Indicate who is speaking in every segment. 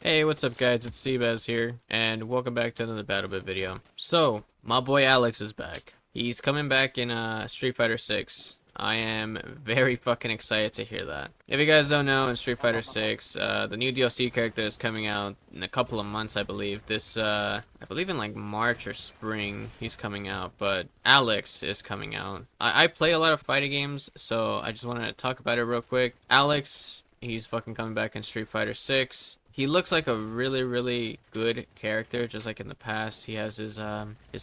Speaker 1: Hey, what's up guys, it's Seabaz here, and welcome back to another BattleBit video. So, my boy Alex is back. He's coming back in Street Fighter 6. I am very fucking excited to hear that. If you guys don't know, in Street Fighter 6, the new DLC character is coming out in a couple of months, I believe. I believe in like March or spring, he's coming out, but Alex is coming out. I play a lot of fighting games, so I just wanted to talk about it real quick. Alex, he's fucking coming back in Street Fighter 6. He looks like a really good character, just like in the past. He has his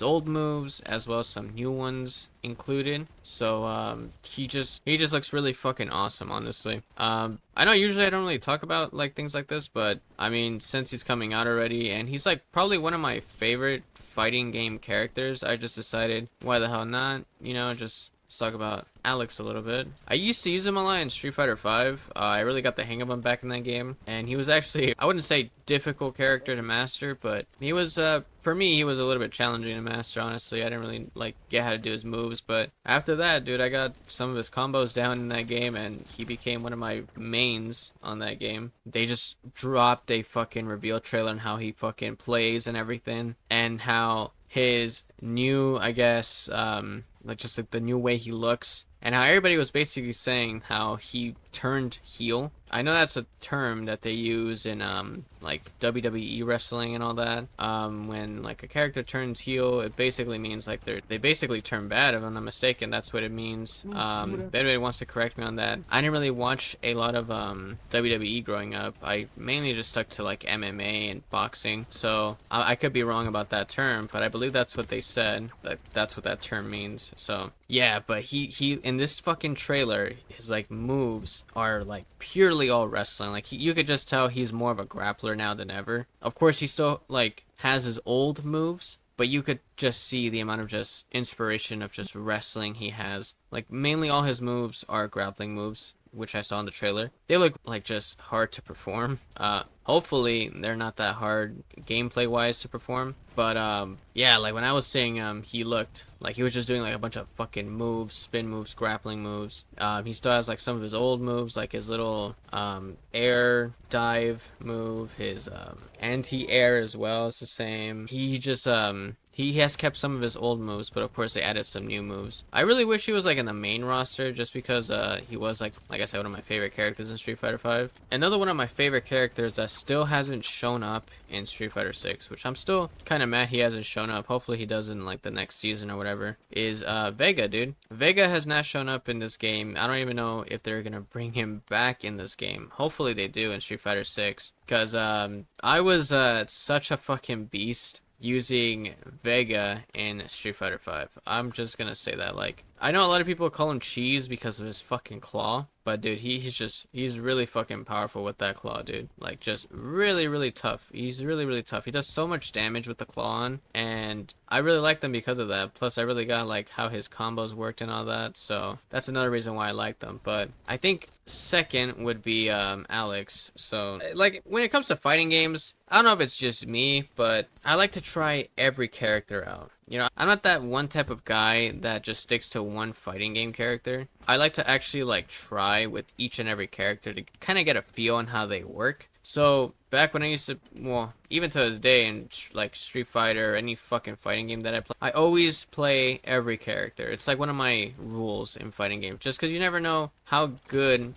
Speaker 1: old moves as well as some new ones included. So he just looks really fucking awesome, honestly. I know usually I don't really talk about like things like this, but I mean, since he's coming out already, and he's like probably one of my favorite fighting game characters, I just decided why the hell not, you know, just let's talk about Alex a little bit. I used to use him a lot in Street Fighter 5. I really got the hang of him back in that game, and he was actually, I wouldn't say difficult character to master, but he was, for me, he was a little bit challenging to master, honestly. I didn't really, like, get how to do his moves, but after that, dude, I got some of his combos down in that game, and he became one of my mains on that game. They just dropped a fucking reveal trailer on how he fucking plays and everything, and how his new, I guess, like just like the new way he looks, and how everybody was basically saying how he turned heel. I know that's a term that they use in like WWE wrestling and all that. When like a character turns heel, it basically means like they basically turn bad, if I'm not mistaken. That's what it means. If anybody wants to correct me on that. I didn't really watch a lot of WWE growing up. I mainly just stuck to like MMA and boxing. So I could be wrong about that term, but I believe that's what they said. That's what that term means. So yeah, but he in this fucking trailer, his like moves are like purely all wrestling. Like you could just tell he's more of a grappler now than ever. Of course, he still like has his old moves, but you could just see the amount of just inspiration of just wrestling he has. Like mainly all his moves are grappling moves, which I saw in the trailer. They look like just hard to perform. Hopefully they're not that hard gameplay wise to perform. But yeah, like when I was seeing he looked like he was just doing like a bunch of fucking moves, spin moves, grappling moves. He still has like some of his old moves, like his little air dive move, his anti-air as well. It's the same. He just he has kept some of his old moves, but of course they added some new moves. I really wish he was like in the main roster, just because he was like I said, one of my favorite characters in Street Fighter 5. Another one of my favorite characters that still hasn't shown up in Street Fighter 6, which I'm still kind of mad he hasn't shown up. Hopefully he does in like the next season or whatever, is Vega, dude. Vega has not shown up in this game. I don't even know if they're gonna bring him back in this game. Hopefully they do in Street Fighter 6, because I was such a fucking beast using Vega in Street Fighter 5. I'm just gonna say that. Like, I know a lot of people call him cheese because of his fucking claw, but dude, he's really fucking powerful with that claw, dude. Like, just really tough. He's really tough. He does so much damage with the claw on, and I really like them because of that. Plus, I really got like how his combos worked and all that, so that's another reason why I like them. But I think second would be Alex. So like when it comes to fighting games, I don't know if it's just me, but I like to try every character out. You know, I'm not that one type of guy that just sticks to one fighting game character. I like to actually like try with each and every character to kind of get a feel on how they work. So back when I used to, well, even to this day in like Street Fighter or any fucking fighting game that I play, I always play every character. It's like one of my rules in fighting games, just because you never know how good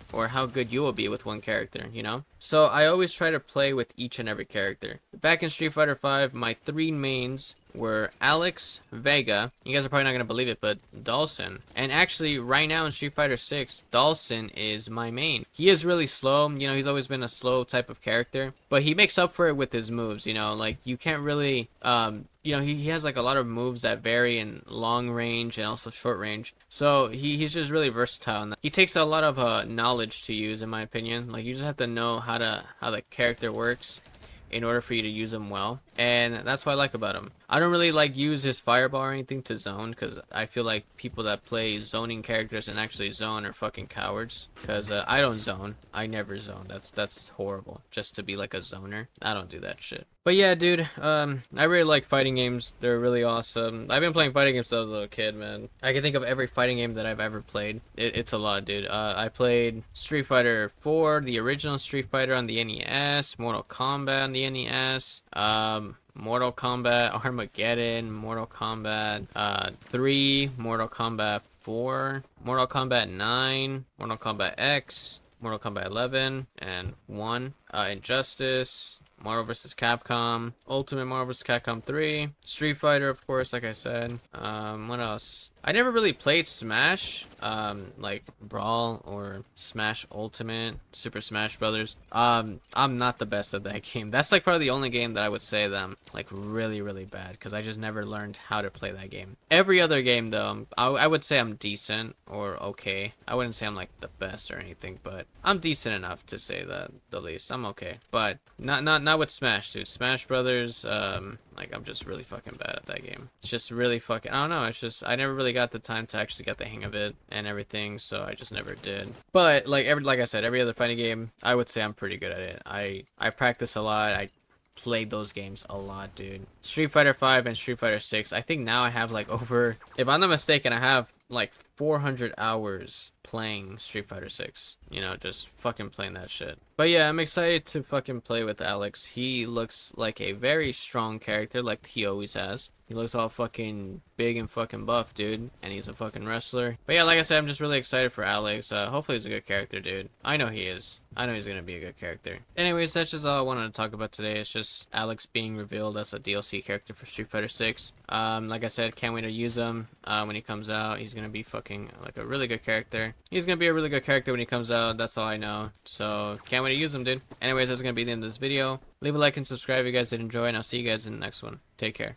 Speaker 1: you will be with one character, you know? So I always try to play with each and every character. Back in Street Fighter 5, my three mains were Alex, Vega, you guys are probably not gonna believe it, but Dhalsim. And actually, right now in Street Fighter 6, Dhalsim is my main. He is really slow, you know, he's always been a slow type of character, but he makes up for it with his moves, you know, like, you can't really, you know, he has like a lot of moves that vary in long range and also short range. So he's just really versatile. And he takes a lot of knowledge to use, in my opinion. Like, you just have to know how the character works in order for you to use them well. and that's what I like about him. I don't really like use his fireball or anything to zone, because I feel like people that play zoning characters and actually zone are fucking cowards. Because I don't zone. I never zone. That's horrible. Just to be like a zoner, I don't do that shit. But yeah, dude, I really like fighting games. They're really awesome. I've been playing fighting games since I was a little kid, man. I can think of every fighting game that I've ever played. It's a lot, dude. I played Street Fighter 4, the original Street Fighter on the NES, Mortal Kombat on the NES, Mortal Kombat Armageddon, Mortal Kombat 3, Mortal Kombat 4, Mortal Kombat 9, Mortal Kombat X, Mortal Kombat 11, and 1, Injustice, Marvel vs. Capcom, Ultimate Marvel vs. Capcom 3, Street Fighter, of course, like I said. What else? I never really played Smash, like Brawl or Smash Ultimate, Super Smash Brothers. I'm not the best at that game. That's like probably the only game that I would say that I'm like really, really bad, because I just never learned how to play that game. Every other game though, I would say I'm decent or okay. I wouldn't say I'm like the best or anything, but I'm decent enough to say that the least. I'm okay, but not with Smash, dude. Smash Brothers, like I'm just really fucking bad at that game. It's just really fucking, I don't know, it's just I never really got the time to actually get the hang of it and everything, so I just never did. But like I said, every other fighting game, I would say I'm pretty good at it. I practice a lot. I played those games a lot, dude. Street Fighter 5 and Street Fighter 6. I think now I have like over, if I'm not mistaken, I have like 400 hours playing Street Fighter 6. You know, just fucking playing that shit. But yeah, I'm excited to fucking play with Alex. He looks like a very strong character, like he always has. He looks all fucking big and fucking buff, dude. And he's a fucking wrestler. But yeah, like I said, I'm just really excited for Alex. Hopefully he's a good character, dude. I know he is. I know he's gonna be a good character. Anyways, that's just all I wanted to talk about today. It's just Alex being revealed as a DLC character for Street Fighter 6. Like I said, can't wait to use him when he comes out. He's gonna be fucking like a really good character. He's gonna be a really good character when he comes out. That's all I know. So can't wait to use him, dude. Anyways, that's gonna be the end of this video. Leave a like and subscribe if you guys did enjoy, and I'll see you guys in the next one. Take care.